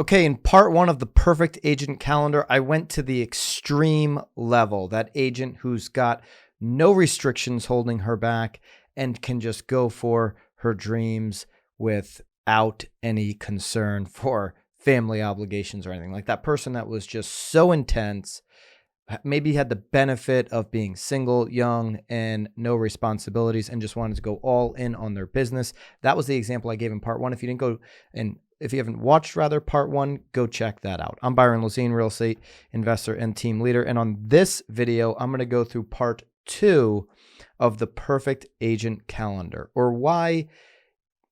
Okay, in part one of the perfect agent calendar, I went to the extreme level. That agent who's got no restrictions holding her back and can just go for her dreams without any concern for family obligations or anything. Like that person that was just so intense, maybe had the benefit of being single, young, and no responsibilities, and just wanted to go all in on their business. That was the example I gave in part one. If you didn't go and if you haven't watched part one, go check that out. I'm Byron, real estate investor and team leader. And on this video, I'm going to go through part two of the perfect agent calendar, or why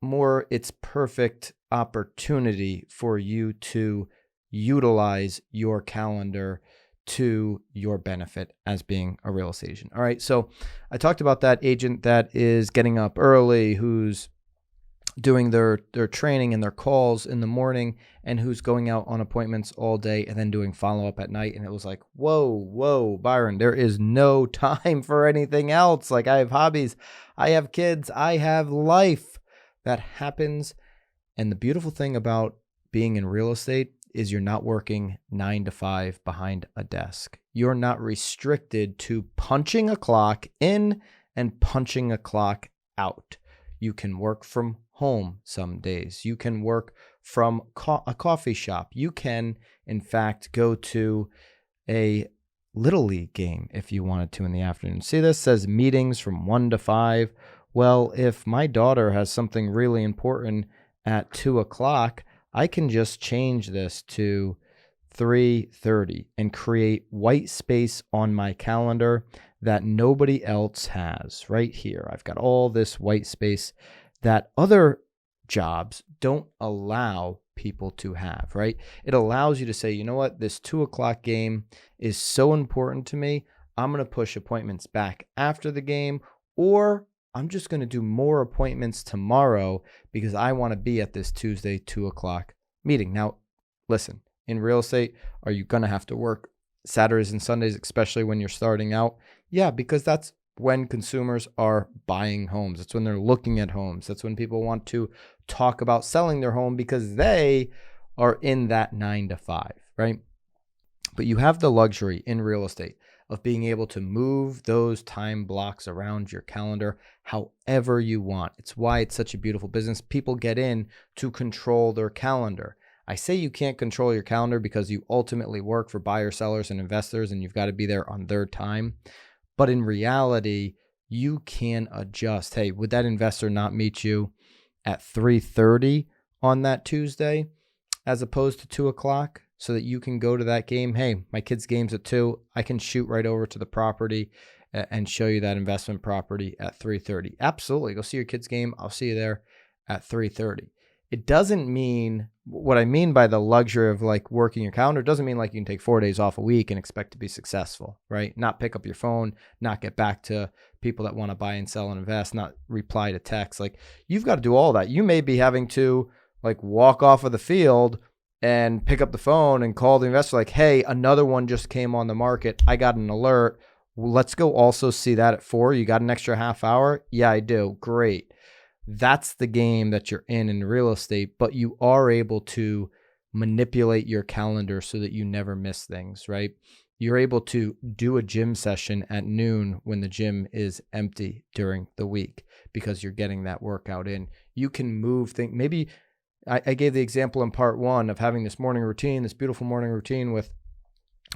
it's perfect opportunity for you to utilize your calendar to your benefit as being a real estate agent. All right. So I talked about that agent that is getting up early, who's doing their training and their calls in the morning, and who's going out on appointments all day and then doing follow-up at night. And it was like, whoa, Byron, there is no time for anything else. Like, I have hobbies, I have kids, I have life that happens. And the beautiful thing about being in real estate is you're not working 9 to 5 behind a desk. You're not restricted to punching a clock in and punching a clock out. You can work from home some days. You can work from a coffee shop. You can, in fact, go to a Little League game if you wanted to in the afternoon. See, this says meetings from 1 to 5. Well, if my daughter has something really important at 2 o'clock, I can just change this to 3:30 and create white space on my calendar that nobody else has. Right here, I've got all this white space that other jobs don't allow people to have, right? It allows you to say, you know what, this 2 o'clock game is so important to me, I'm going to push appointments back after the game, or I'm just going to do more appointments tomorrow because I want to be at this Tuesday 2 o'clock meeting. Now, listen, in real estate, are you going to have to work Saturdays and Sundays, especially when you're starting out? Yeah, because that's when consumers are buying homes. That's when they're looking at homes. That's when people want to talk about selling their home because they are in that 9 to 5, right? But you have the luxury in real estate of being able to move those time blocks around your calendar however you want. It's why it's such a beautiful business. People get in to control their calendar. I say you can't control your calendar because you ultimately work for buyers, sellers, and investors, and you've got to be there on their time. But in reality, you can adjust. Hey, would that investor not meet you at 3:30 on that Tuesday as opposed to 2 o'clock so that you can go to that game? Hey, my kid's game's at 2. I can shoot right over to the property and show you that investment property at 3:30. Absolutely. Go see your kid's game. I'll see you there at 3:30. It doesn't mean, what I mean by the luxury of like working your calendar doesn't mean like you can take 4 days off a week and expect to be successful, right? Not pick up your phone, not get back to people that want to buy and sell and invest, not reply to text. Like, you've got to do all that. You may be having to like walk off of the field and pick up the phone and call the investor like, hey, another one just came on the market. I got an alert. Let's go also see that at 4. You got an extra half hour? Yeah, I do. Great. That's the game that you're in real estate, but you are able to manipulate your calendar so that you never miss things, right? You're able to do a gym session at noon when the gym is empty during the week because you're getting that workout in. You can move things. Maybe I gave the example in part one of having this morning routine, this beautiful morning routine with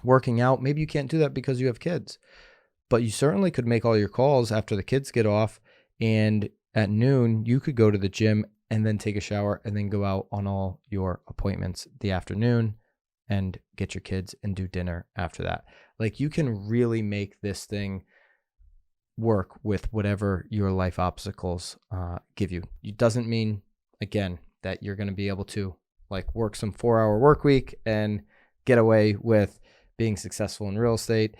working out. Maybe you can't do that because you have kids, but you certainly could make all your calls after the kids get off, and at noon, you could go to the gym and then take a shower and then go out on all your appointments the afternoon and get your kids and do dinner after that. Like, you can really make this thing work with whatever your life obstacles give you. It doesn't mean, again, that you're going to be able to like work some 4-hour work week and get away with being successful in real estate.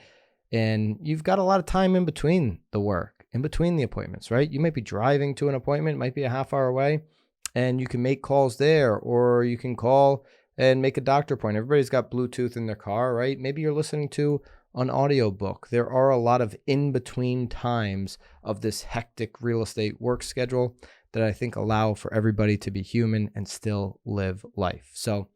And you've got a lot of time in between the work, in between the appointments, right? You might be driving to an appointment, might be a half hour away, and you can make calls there, or you can call and make a doctor appointment. Everybody's got Bluetooth in their car, right? Maybe you're listening to an audiobook. There are a lot of in-between times of this hectic real estate work schedule that I think allow for everybody to be human and still live life. So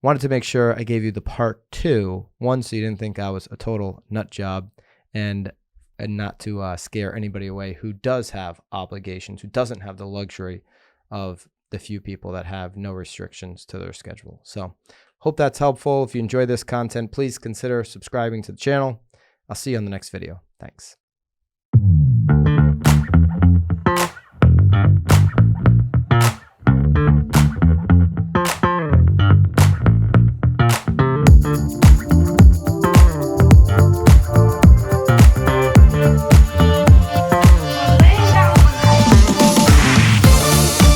wanted to make sure I gave you the part 2, one, so you didn't think I was a total nut job, and not to scare anybody away who does have obligations, who doesn't have the luxury of the few people that have no restrictions to their schedule. So hope that's helpful. If you enjoy this content, please consider subscribing to the channel. I'll see you on the next video. Thanks.